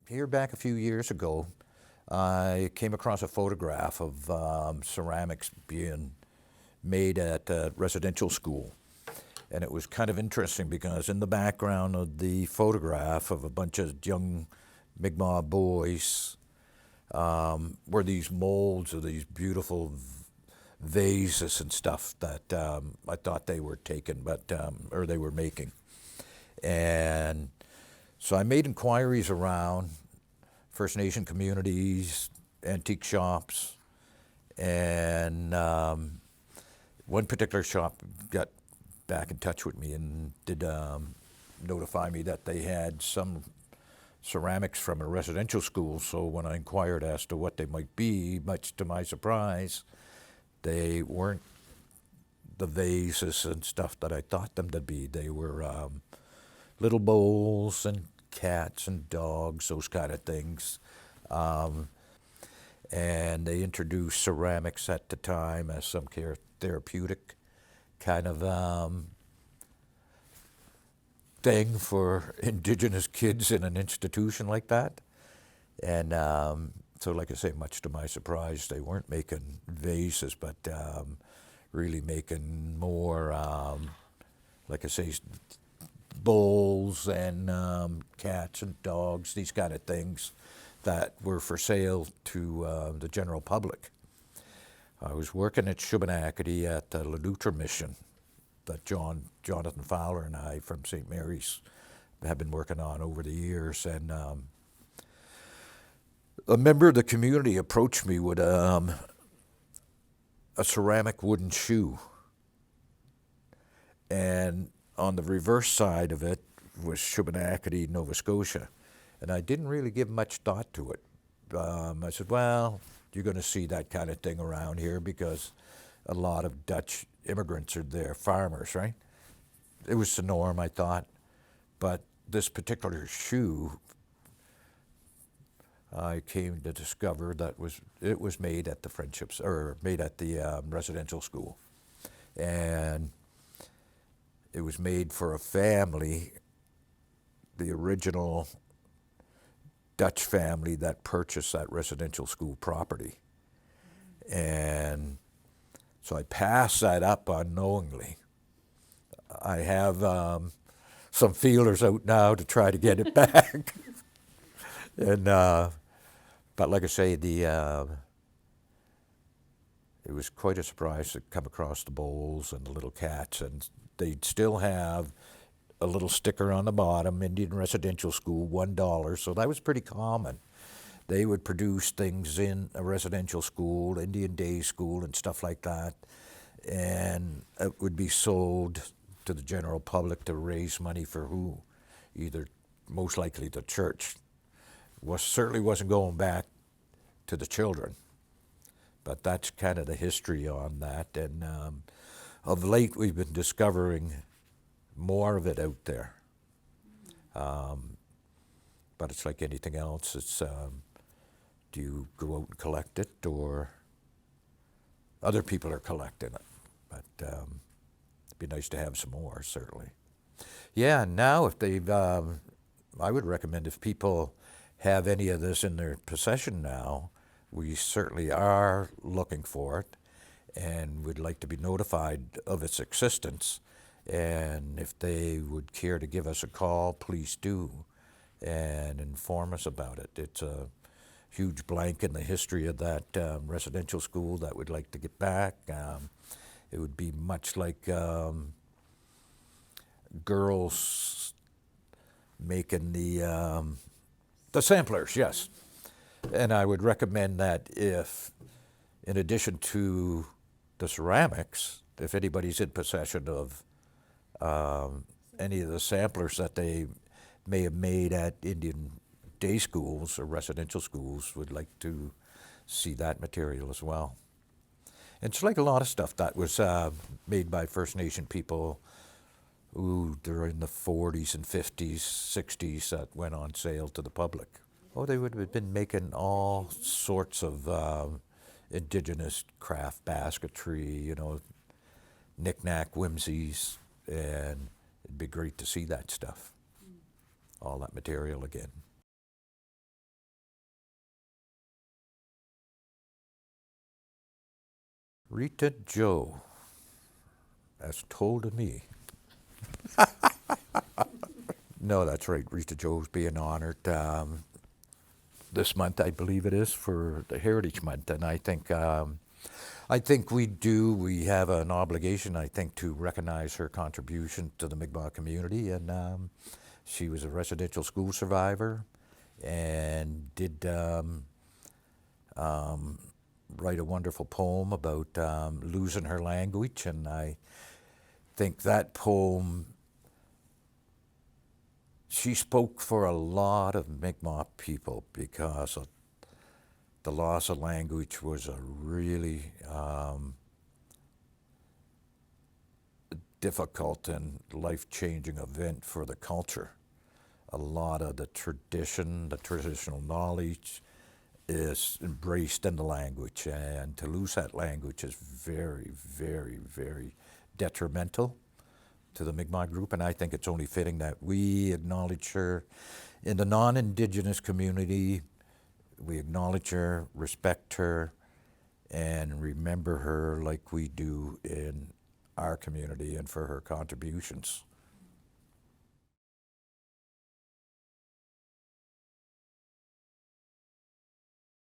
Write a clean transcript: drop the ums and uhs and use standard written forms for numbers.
here back a few years ago, I came across a photograph of ceramics being made at a residential school. And it was kind of interesting because in the background of the photograph of a bunch of young Mi'kmaq boys were these molds of these beautiful vases and stuff that I thought they were taken, or they were making. And so I made inquiries around First Nation communities, antique shops, and one particular shop got back in touch with me and did notify me that they had some ceramics from a residential school. So when I inquired as to what they might be, much to my surprise, they weren't the vases and stuff that I thought them to be. They were little bowls and cats and dogs, those kind of things. And they introduced ceramics at the time as some therapeutic kind of thing for indigenous kids in an institution like that. And so like I say, much to my surprise, they weren't making vases, but really making more, like I say, bowls and cats and dogs, these kind of things that were for sale to the general public. I was working at Shubenacadie at the Ledoutre mission that Jonathan Fowler and I from St. Mary's have been working on over the years. And a member of the community approached me with a ceramic wooden shoe. And on the reverse side of it was Shubenacadie, Nova Scotia. And I didn't really give much thought to it. I said, well, you're going to see that kind of thing around here because a lot of Dutch immigrants are there, farmers, right? It was the norm, I thought. But this particular shoe, I came to discover that it was made at the made at the residential school. And it was made for a family, the original Dutch family that purchased that residential school property. And so I passed that up unknowingly. I have some feelers out now to try to get it back. And but like I say, it was quite a surprise to come across the bowls and the little cats, and they'd still have a little sticker on the bottom, Indian Residential School, $1, so that was pretty common. They would produce things in a residential school, Indian day school and stuff like that, and it would be sold to the general public to raise money for who? Either, most likely, the church. Certainly wasn't going back to the children, but that's kind of the history on that. And of late, we've been discovering more of it out there. But it's like anything else. It's do you go out and collect it, or other people are collecting it? But it'd be nice to have some more, certainly. Yeah, now if they've, I would recommend if people have any of this in their possession now, we certainly are looking for it and would like to be notified of its existence. And if they would care to give us a call, please do, and inform us about it. It's a huge blank in the history of that residential school that we'd like to get back. It would be much like girls making the samplers, yes. And I would recommend that if, in addition to the ceramics, if anybody's in possession of any of the samplers that they may have made at Indian day schools or residential schools, would like to see that material as well. And it's like a lot of stuff that was made by First Nation people during the 40s and 50s, 60s that went on sale to the public. Oh, they would have been making all sorts of indigenous craft basketry, you know, knick-knack whimsies, and it'd be great to see that stuff, all that material again. Rita Joe, as told to me. No, that's right. Rita Joe's being honored this month, I believe it is, for the Heritage Month, and I think we have an obligation, I think, to recognize her contribution to the Mi'kmaq community, and she was a residential school survivor, and did write a wonderful poem about losing her language, and I think that poem, she spoke for a lot of Mi'kmaq people because the loss of language was a really difficult and life-changing event for the culture. A lot of the tradition, the traditional knowledge is embraced in the language, and to lose that language is very, very, very detrimental to the Mi'kmaq group, and I think it's only fitting that we acknowledge her in the non-Indigenous community. We acknowledge her, respect her, and remember her like we do in our community, and for her contributions.